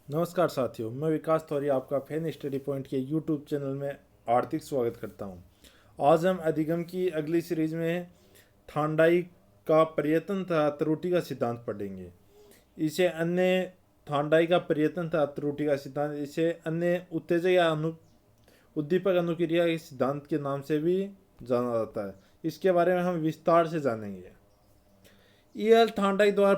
नमस्कार साथियों, मैं विकास थोरी आपका फैन स्टडी पॉइंट के यूट्यूब चैनल में हार्दिक स्वागत करता हूं। आज हम अधिगम की अगली सीरीज में थांडाई का पर्यटन तथा त्रुटि का सिद्धांत पढ़ेंगे। इसे अन्य थांडाई का पर्यटन तथा त्रुटि का सिद्धांत इसे अन्य उत्तेजक या उद्दीपक अनुक्रिया के सिद्धांत के नाम से भी जाना जाता है। इसके बारे में हम विस्तार से जानेंगे। ईएल थांडाई द्वारा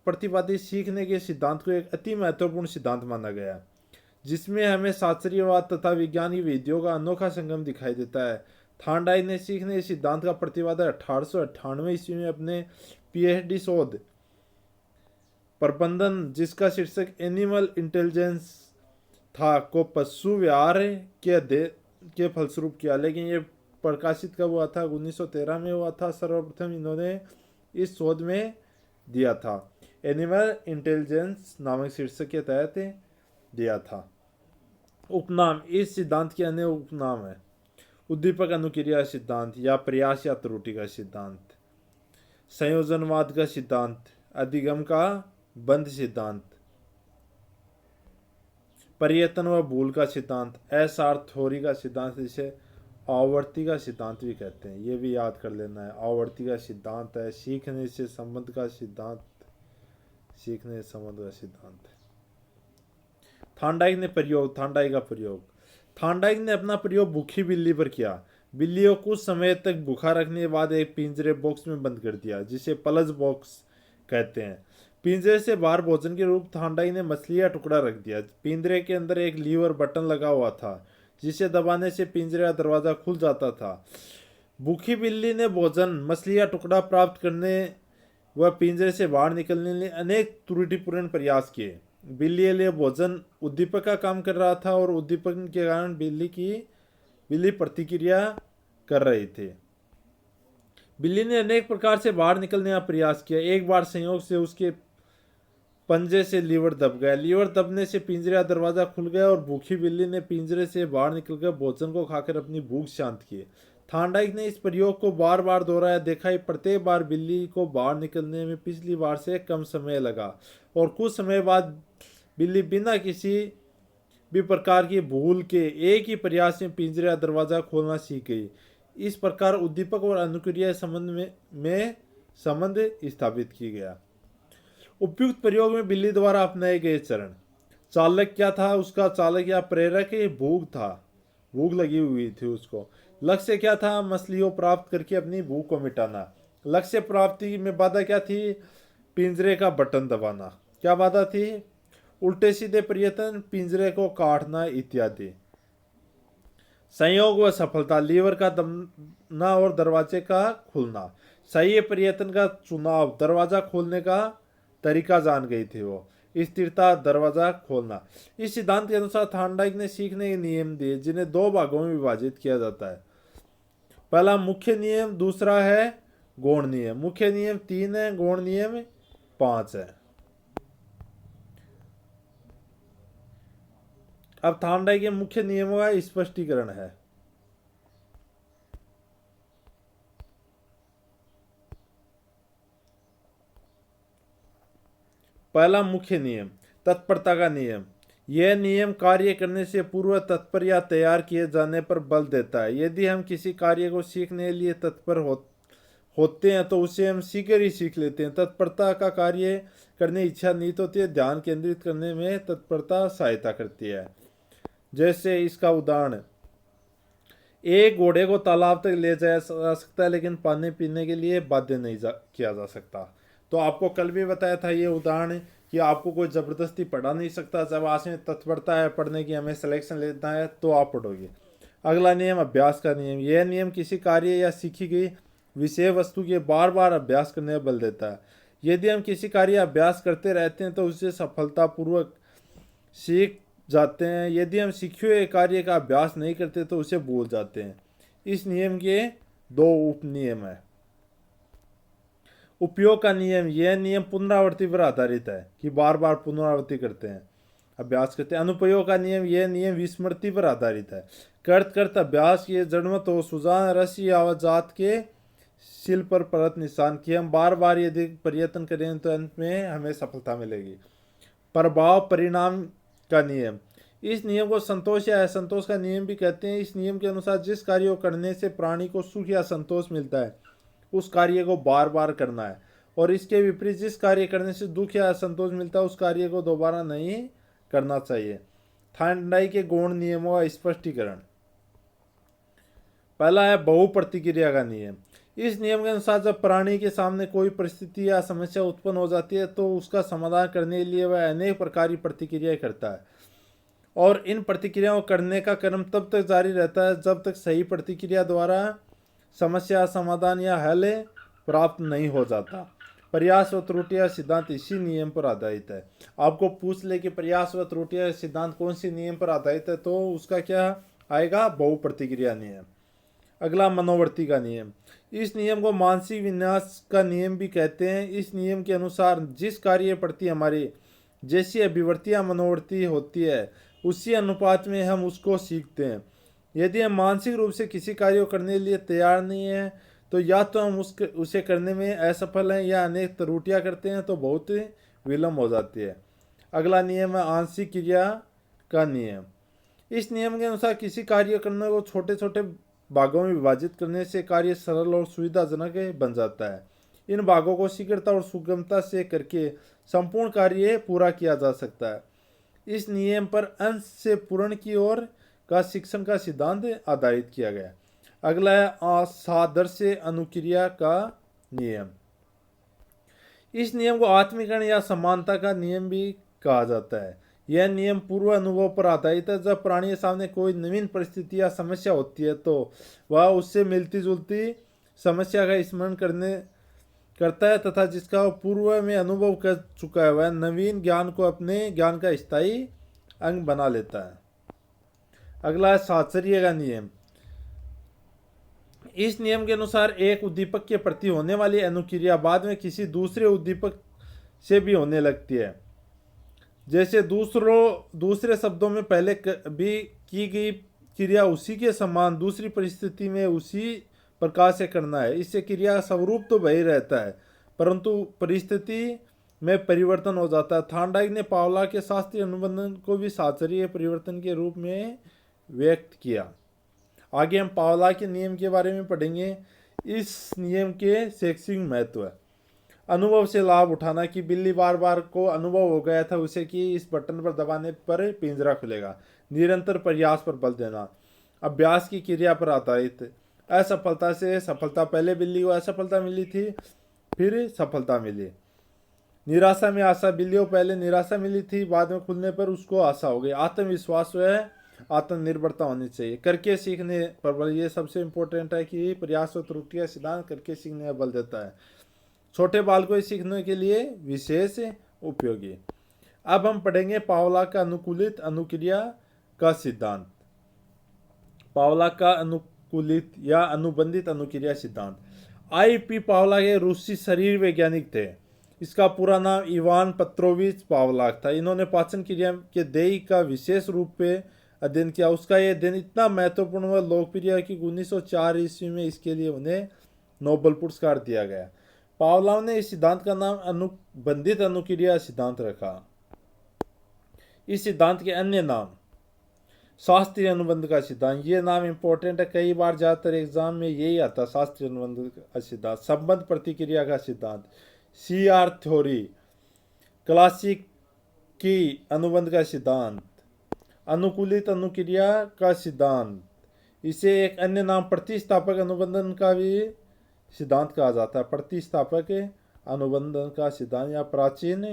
प्रतिपादित सीखने के सिद्धांत को एक अति महत्वपूर्ण सिद्धांत माना गया, जिसमें हमें शास्त्रीयवाद तथा वैज्ञानिक विधियों का अनोखा संगम दिखाई देता है। थांडाई ने सीखने के सिद्धांत का प्रतिपादन 1898 ईस्वी में अपने पीएचडी शोध प्रबंधन, जिसका शीर्षक एनिमल इंटेलिजेंस था, को पशु व्यवहार के फलस्वरूप किया। लेकिन ये प्रकाशित कब हुआ था? 1913 में हुआ था। सर्वप्रथम इन्होंने इस शोध में दिया था, एनिमल इंटेलिजेंस नामक शीर्षक के तहत दिया था। उपनाम: इस सिद्धांत के अन्य उपनाम है उद्दीपक अनुक्रिया सिद्धांत या प्रयास या त्रुटि का सिद्धांत, संयोजनवाद का सिद्धांत, अधिगम का बंध सिद्धांत, पर्यटन व भूल का सिद्धांत, एस आर थोरी का सिद्धांत, जिसे आवर्ती का सिद्धांत भी कहते हैं। ये भी याद कर लेना है। आवर्ती का सिद्धांत है सीखने से संबंध का सिद्धांत, सीखने से संबंध का सिद्धांत। थांडाइक का प्रयोग थांडाइक ने अपना प्रयोग भूखी बिल्ली पर किया। बिल्ली को कुछ समय तक भूखा रखने के बाद एक पिंजरे बॉक्स में बंद कर दिया, जिसे पलज बॉक्स कहते हैं। पिंजरे से बाहर भोजन के रूप थांडाई ने मछली का टुकड़ा रख दिया। पिंजरे के अंदर एक लीवर बटन लगा हुआ था, जिसे दबाने से पिंजरे का दरवाजा खुल जाता था। भूखी बिल्ली ने भोजन, मछली का टुकड़ा प्राप्त करने व पिंजरे से बाहर निकलने के लिए अनेक त्रुटिपूर्ण प्रयास किए। बिल्ली के लिए भोजन उद्दीपक का काम कर रहा था और उद्दीपक के कारण बिल्ली प्रतिक्रिया कर रही थी। बिल्ली ने अनेक प्रकार से बाहर निकलने का प्रयास किया। एक बार संयोग से उसके पंजे से लीवर दब गया। लीवर दबने से पिंजरे का दरवाजा खुल गया और भूखी बिल्ली ने पिंजरे से बाहर निकलकर भोजन को खाकर अपनी भूख शांत की। थांडाइक ने इस प्रयोग को बार बार दोहराया। देखा ही प्रत्येक बार बिल्ली को बाहर निकलने में पिछली बार से कम समय लगा और कुछ समय बाद बिल्ली बिना किसी भी प्रकार की भूल के एक ही प्रयास में पिंजरे का दरवाजा खोलना सीख गई। इस प्रकार उद्दीपक और अनुक्रिया में संबंध स्थापित किया गया। उपयुक्त प्रयोग में बिल्ली द्वारा अपनाए गए चरण। चालक क्या था? उसका चालक या प्रेरक भूख था, भूख लगी हुई थी उसको। लक्ष्य क्या था? मछली को प्राप्त करके अपनी भूख को मिटाना। लक्ष्य प्राप्ति में बाधा क्या थी? पिंजरे का बटन दबाना। क्या बाधा थी? उल्टे सीधे प्रयत्न, पिंजरे को काटना इत्यादि। संयोग व सफलता: लीवर का दबना और दरवाजे का खुलना। सही प्रयत्न का चुनाव, दरवाजा खोलने का तरीका जान गई थी वो। स्थिरता, दरवाजा खोलना। इस सिद्धांत के अनुसार थांडाइक ने सीखने के नियम दिए, जिन्हें दो भागों में विभाजित किया जाता है। पहला मुख्य नियम, दूसरा है गौण नियम। मुख्य नियम 3 है, गौण नियम 5 है। अब थांडाइक के मुख्य नियमों का स्पष्टीकरण है। पहला मुख्य नियम, तत्परता का नियम। यह नियम कार्य करने से पूर्व तत्पर या तैयार किए जाने पर बल देता है। यदि हम किसी कार्य को सीखने के लिए तत्पर होते हैं तो उसे हम शीघ्र ही सीख लेते हैं। तत्परता का कार्य करने की इच्छा नहीं तो होती है। ध्यान केंद्रित करने में तत्परता सहायता करती है। जैसे इसका उदाहरण, एक घोड़े को तालाब तक ले जाया जा सकता है, लेकिन पानी पीने के लिए बाध्य नहीं किया जा सकता। तो आपको कल भी बताया था ये उदाहरण कि आपको कोई ज़बरदस्ती पढ़ा नहीं सकता। जब आप में तत्परता है पढ़ने की, हमें सिलेक्शन लेना है, तो आप पढ़ोगे। अगला नियम, अभ्यास का नियम। यह नियम किसी कार्य या सीखी गई विषय वस्तु के बार बार अभ्यास करने पर बल देता है। यदि हम किसी कार्य अभ्यास करते रहते हैं तो उसे सफलतापूर्वक सीख जाते हैं। यदि हम सीखे हुए कार्य का अभ्यास नहीं करते तो उसे भूल जाते हैं। इस नियम के 2 उप नियम है। उपयोग का नियम, यह नियम पुनरावृत्ति पर आधारित है कि बार बार पुनरावृत्ति करते हैं, अभ्यास करते हैं। अनुप्रयोग का नियम, यह नियम विस्मृति पर आधारित है। करत करत अभ्यास किए जड़मत हो सुजान रसी आवाजात के शिल पर परत निशान की। हम बार बार यदि प्रयत्न करें तो अंत में हमें सफलता मिलेगी। प्रभाव परिणाम का नियम। इस नियम को संतोष या असंतोष का नियम भी कहते हैं। इस नियम के अनुसार जिस कार्य को करने से प्राणी को सुख या संतोष मिलता है उस कार्य को बार बार करना है, और इसके विपरीत जिस कार्य करने से दुख या असंतोष मिलता है उस कार्य को दोबारा नहीं करना चाहिए। थार्नडाइक के गौण नियमों का स्पष्टीकरण। पहला है बहु प्रतिक्रिया का नियम। इस नियम के अनुसार जब प्राणी के सामने कोई परिस्थिति या समस्या उत्पन्न हो जाती है तो उसका समाधान करने के लिए वह अनेक प्रकार की प्रतिक्रियाएं करता है, और इन प्रतिक्रियाओं करने का क्रम तब तक जारी रहता है जब तक सही प्रतिक्रिया द्वारा समस्या समाधान या हल प्राप्त नहीं हो जाता। प्रयास व त्रुटियां सिद्धांत इसी नियम पर आधारित है। आपको पूछ ले कि प्रयास व त्रुटियां सिद्धांत कौन सी नियम पर आधारित है, तो उसका क्या आएगा? बहु प्रतिक्रिया नियम। अगला मनोवर्ती का नियम। इस नियम को मानसिक विन्यास का नियम भी कहते हैं। इस नियम के अनुसार जिस कार्य प्रति हमारी जैसी अभिवृत्तियां मनोवर्ती होती है उसी अनुपात में हम उसको सीखते हैं। यदि हम मानसिक रूप से किसी कार्य को करने के लिए तैयार नहीं है तो या तो हम उसे करने में असफल हैं या अनेक त्रुटियां करते हैं तो बहुत विलम्ब हो जाती है। अगला नियम है आंशिक क्रिया का नियम। इस नियम के अनुसार किसी कार्य करने को छोटे छोटे भागों में विभाजित करने से कार्य सरल और सुविधाजनक बन जाता है। इन भागों को शीघ्रता और सुगमता से करके संपूर्ण कार्य पूरा किया जा सकता है। इस नियम पर अंश से पूर्ण की ओर का शिक्षण का सिद्धांत आधारित किया गया। अगला है असादृश्य अनुक्रिया का नियम। इस नियम को आत्मीकरण या समानता का नियम भी कहा जाता है। यह नियम पूर्व अनुभव पर आधारित है। जब प्राणी के सामने कोई नवीन परिस्थिति या समस्या होती है तो वह उससे मिलती जुलती समस्या का स्मरण करता है तथा जिसका वह पूर्व में अनुभव कर चुका है वह नवीन ज्ञान को अपने ज्ञान का स्थायी अंग बना लेता है। अगला है साहचर्य का नियम। इस नियम के अनुसार एक उद्दीपक के प्रति होने वाली अनुक्रिया बाद में किसी दूसरे उद्दीपक से भी होने लगती है। जैसे दूसरे शब्दों में पहले भी की गई क्रिया उसी के समान दूसरी परिस्थिति में उसी प्रकार से करना है। इससे क्रिया का स्वरूप तो वही रहता है परंतु परिस्थिति में परिवर्तन हो जाता है। थार्नडाइक ने पावला के शास्त्रीय अनुबंधन को भी साहचर्य परिवर्तन के रूप में व्यक्त किया। आगे हम पावला के नियम के बारे में पढ़ेंगे। इस नियम के शैक्षिक महत्व है। अनुभव से लाभ उठाना कि बिल्ली बार बार को अनुभव हो गया था उसे कि इस बटन पर दबाने पर पिंजरा खुलेगा। निरंतर प्रयास पर बल देना। अभ्यास की क्रिया पर आधारित। असफलता से सफलता। पहले बिल्ली को असफलता मिली थी फिर सफलता मिली। निराशा में आशा। बिल्ली को पहले निराशा मिली थी बाद में खुलने पर उसको आशा हो गई। आत्मविश्वास व आत्मनिर्भरता होनी चाहिए। करके सीखने पर बल। ये सबसे इम्पोर्टेंट है कि प्रयास और त्रुटियां सिद्धांत करके सीखने पर बल देता है। छोटे बालकों को सीखने के लिए विशेष उपयोगी। अब हम पढ़ेंगे पावला का अनुकूलित अनुक्रिया का सिद्धांत। पावला का अनुकूलित या अनुबंधित अनुक्रिया सिद्धांत। आई.पी. पावला के रूसी शरीर वैज्ञानिक थे। इसका पूरा नाम इवान पेट्रोविच पावलाक था। इन्होंने पाचन क्रिया के देह का विशेष रूप से अध्ययन किया। उसका यह अध्ययन इतना महत्वपूर्ण व लोकप्रिय है कि 1904 ईस्वी में इसके लिए उन्हें नोबेल पुरस्कार दिया गया। पावलोव ने इस सिद्धांत का नाम अनुबंधित अनुक्रिया सिद्धांत रखा। इस सिद्धांत के अन्य नाम शास्त्रीय अनुबंध का सिद्धांत। ये नाम इंपॉर्टेंट है, कई बार ज्यादातर एग्जाम में यही आता। शास्त्रीय अनुबंध का सिद्धांत। संबंध प्रतिक्रिया का सिद्धांत। CR theory. क्लासिक की अनुबंध का सिद्धांत। अनुकूलित अनुक्रिया का सिद्धांत। इसे एक अन्य नाम प्रतिस्थापक अनुबंधन का भी सिद्धांत कहा जाता है। प्रतिस्थापक अनुबंधन का सिद्धांत या प्राचीन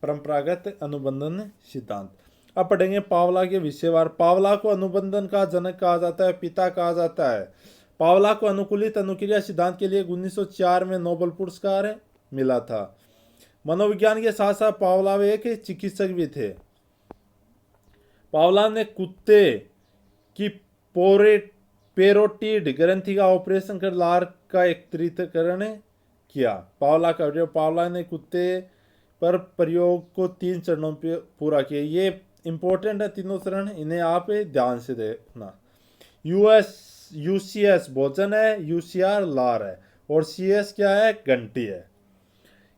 परंपरागत अनुबंधन सिद्धांत। अब पढ़ेंगे पावला के विषयवार। पावला को अनुबंधन का जनक कहा जाता है, पिता कहा जाता है। पावला को अनुकूलित अनुक्रिया सिद्धांत के लिए 1904 में नोबेल पुरस्कार मिला था। मनोविज्ञान के साथ साथ पावला एक चिकित्सक भी थे। पावला ने कुत्ते की पेरोटिड ग्रंथि का ऑपरेशन कर लार का एकत्रीकरण किया। पावला ने कुत्ते पर प्रयोग को 3 चरणों पे पूरा किया। ये इंपॉर्टेंट है तीनों चरण, इन्हें आप ध्यान से देखना। UCS भोजन है, UCR लार है और CS क्या है? घंटी है।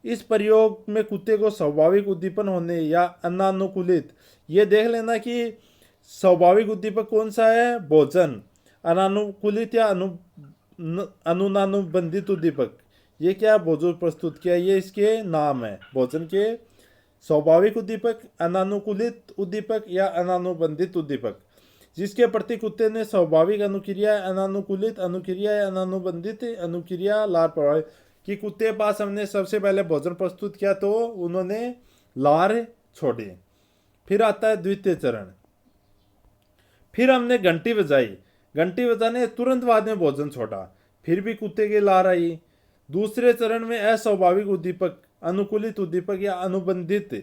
इस प्रयोग में कुत्ते को स्वाभाविक उद्दीपन होने या अनानुकूलित, ये देख लेना कि स्वाभाविक उद्दीपक कौन सा है, भोजन। अनानुकूलित या अनुनानुबंधित उद्दीपक, ये क्या, भोजन प्रस्तुत किया, ये इसके नाम है भोजन के। स्वाभाविक उद्दीपक, अनानुकूलित उद्दीपक या अनानुबंधित उद्दीपक, जिसके प्रति कुत्ते ने स्वाभाविक अनुक्रिया, अनानुकूलित अनुक्रिया या अनानुबंधित अनुक्रिया लार प्रभावित कि कुत्ते के पास हमने सबसे पहले भोजन प्रस्तुत किया तो उन्होंने लार छोड़ी। फिर आता है द्वितीय चरण। फिर हमने घंटी बजाई, घंटी बजाने तुरंत बाद में भोजन छोड़ा, फिर भी कुत्ते की लार आई। दूसरे चरण में अस्वाभाविक उद्दीपक, अनुकूलित उद्दीपक या अनुबंधित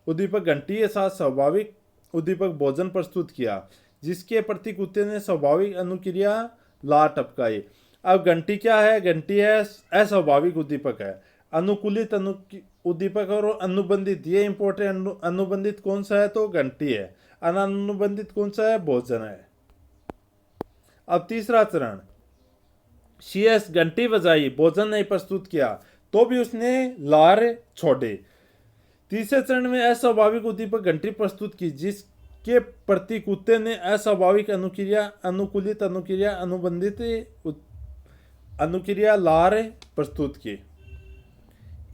उद्दीपक घंटी के साथ स्वाभाविक उद्दीपक भोजन प्रस्तुत किया, जिसके प्रति कुत्ते ने स्वाभाविक अनुक्रिया लार टपकाई। अब घंटी क्या है, घंटी है अस्वाभाविक उद्दीपक है। अनुकूलित उद्दीपक और अनुबंधित, ये इंपॉर्टेंट, अनुबंधित कौन सा है तो घंटी है, अनानुबंधित कौन सा है, भोजन है। अब तीसरा चरण, CS घंटी बजाई, भोजन नहीं प्रस्तुत किया तो भी उसने लार छोड़े। तीसरे चरण में अस्वाभाविक उद्दीपक घंटी प्रस्तुत की, जिसके प्रति कुत्ते ने अस्वाभाविक अनुक्रिया, अनुकूलित अनुक्रिया, अनुबंधित अनुक्रिया लार प्रस्तुत की।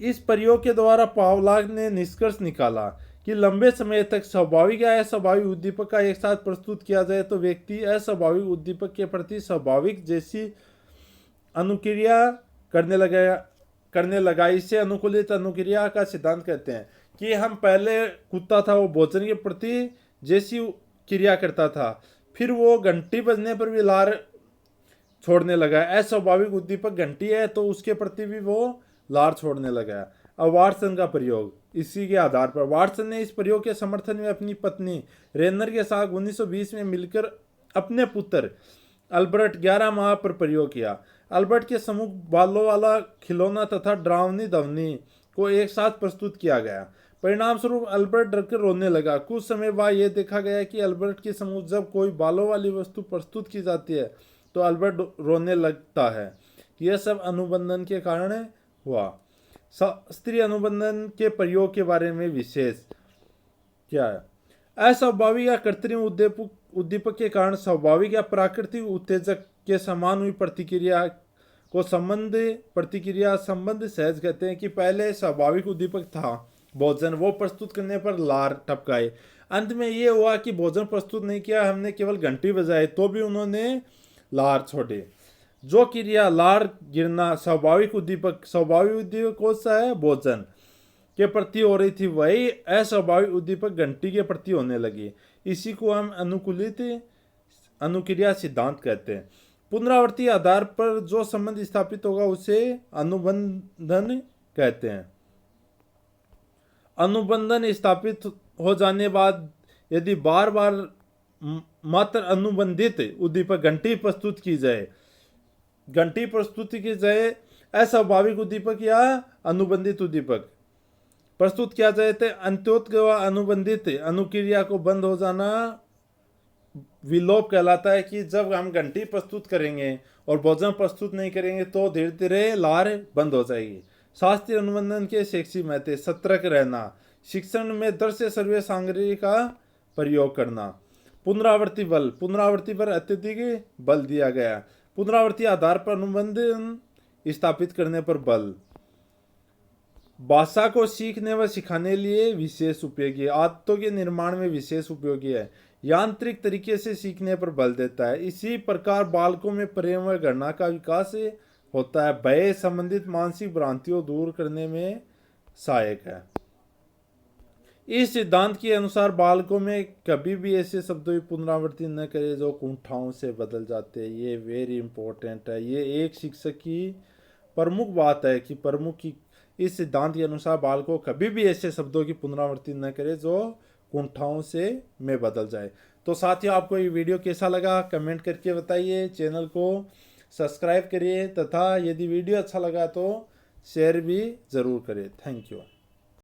इस प्रयोग के द्वारा पावलॉव ने निष्कर्ष निकाला कि लंबे समय तक स्वाभाविक या अस्वाभाविक उद्दीपक का एक साथ प्रस्तुत किया जाए तो व्यक्ति अस्वाभाविक उद्दीपक के प्रति स्वाभाविक जैसी अनुक्रिया करने लगा। इसे अनुकूलित अनुक्रिया का सिद्धांत कहते हैं कि हम पहले कुत्ता था वो भोजन के प्रति जैसी क्रिया करता था, फिर वो घंटी बजने पर भी लार छोड़ने लगा। अस्वाभाविक उद्दीपक घंटी है तो उसके प्रति भी वो लार छोड़ने लगा। अब वाटसन का प्रयोग, इसी के आधार पर वाटसन ने इस प्रयोग के समर्थन में अपनी पत्नी रेनर के साथ 1920 में मिलकर अपने पुत्र अल्बर्ट 11 माह पर प्रयोग किया। अल्बर्ट के सम्मुख बालों वाला खिलौना तथा डरावनी ध्वनि को एक साथ प्रस्तुत किया गया। परिणाम स्वरूप अल्बर्ट डरकर रोने लगा। कुछ समय बाद यह देखा गया कि अल्बर्ट के सम्मुख जब कोई बालों वाली वस्तु प्रस्तुत की जाती है तो अल्बर्ट रोने लगता है। यह सब अनुबंधन के कारण हुआ। शास्त्रीय अनुबंधन के प्रयोग के बारे में विशेष क्या है, अस्वाभाविक या कृत्रिम उद्दीपक के कारण स्वाभाविक या प्राकृतिक उत्तेजक के समान हुई प्रतिक्रिया को प्रतिक्रिया संबंध सहज कहते हैं। कि पहले स्वाभाविक उद्दीपक था भोजन, वो प्रस्तुत करने पर लार टपकाए। अंत में ये हुआ कि भोजन प्रस्तुत नहीं किया, हमने केवल घंटी बजाई तो भी उन्होंने लार छोड़े। जो क्रिया लार गिरना स्वाभाविक उद्दीपक कौन सा है, भोजन के प्रति हो रही थी, वही अस्वाभाविक उद्दीपक घंटी के प्रति होने लगी। इसी को हम अनुकूलित अनुक्रिया सिद्धांत कहते हैं। पुनरावृत्ति आधार पर जो संबंध स्थापित होगा उसे अनुबंधन कहते हैं। अनुबंधन स्थापित हो जाने बाद यदि बार बार मात्र अनुबंधित उद्दीपक घंटी प्रस्तुत की जाए, घंटी प्रस्तुति की जाए, अस्वाभाविक उद्दीपक या अनुबंधित उद्दीपक प्रस्तुत किया जाए तो अंत्योदय अनुबंधित अनुक्रिया को बंद हो जाना विलोप कहलाता है। कि जब हम घंटी प्रस्तुत करेंगे और भोजन प्रस्तुत नहीं करेंगे तो धीरे धीरे लार बंद हो जाएगी। शास्त्रीय अनुबंधन के शैक्षिक महत्व, सतर्क रहना, शिक्षण में दृश्य सर्वे सामग्री का प्रयोग करना। पुनरावृत्ति बल, पुनरावृत्ति पर अत्यधिक बल दिया गया। पुनरावृत्ति आधार पर अनुबंधन स्थापित करने पर बल। भाषा को सीखने व सिखाने लिए विशेष उपयोगी, आदतों के निर्माण में विशेष उपयोगी है। यांत्रिक तरीके से सीखने पर बल देता है। इसी प्रकार बालकों में प्रेम व घृणा का विकास होता है। भय संबंधित मानसिक भ्रांतियों दूर करने में सहायक है। इस सिद्धांत के अनुसार बालकों में कभी भी ऐसे शब्दों की पुनरावृत्ति न करें जो कुंठाओं से बदल जाते हैं। ये वेरी इंपॉर्टेंट है। ये एक शिक्षक की प्रमुख बात है कि प्रमुख की इस सिद्धांत के अनुसार बालकों कभी भी ऐसे शब्दों की पुनरावृत्ति न करें जो कुंठाओं से में बदल जाए। तो साथियों, आपको ये वीडियो कैसा लगा कमेंट करके बताइए। चैनल को सब्सक्राइब करिए तथा यदि वीडियो अच्छा लगा तो शेयर भी ज़रूर करें। Thank you.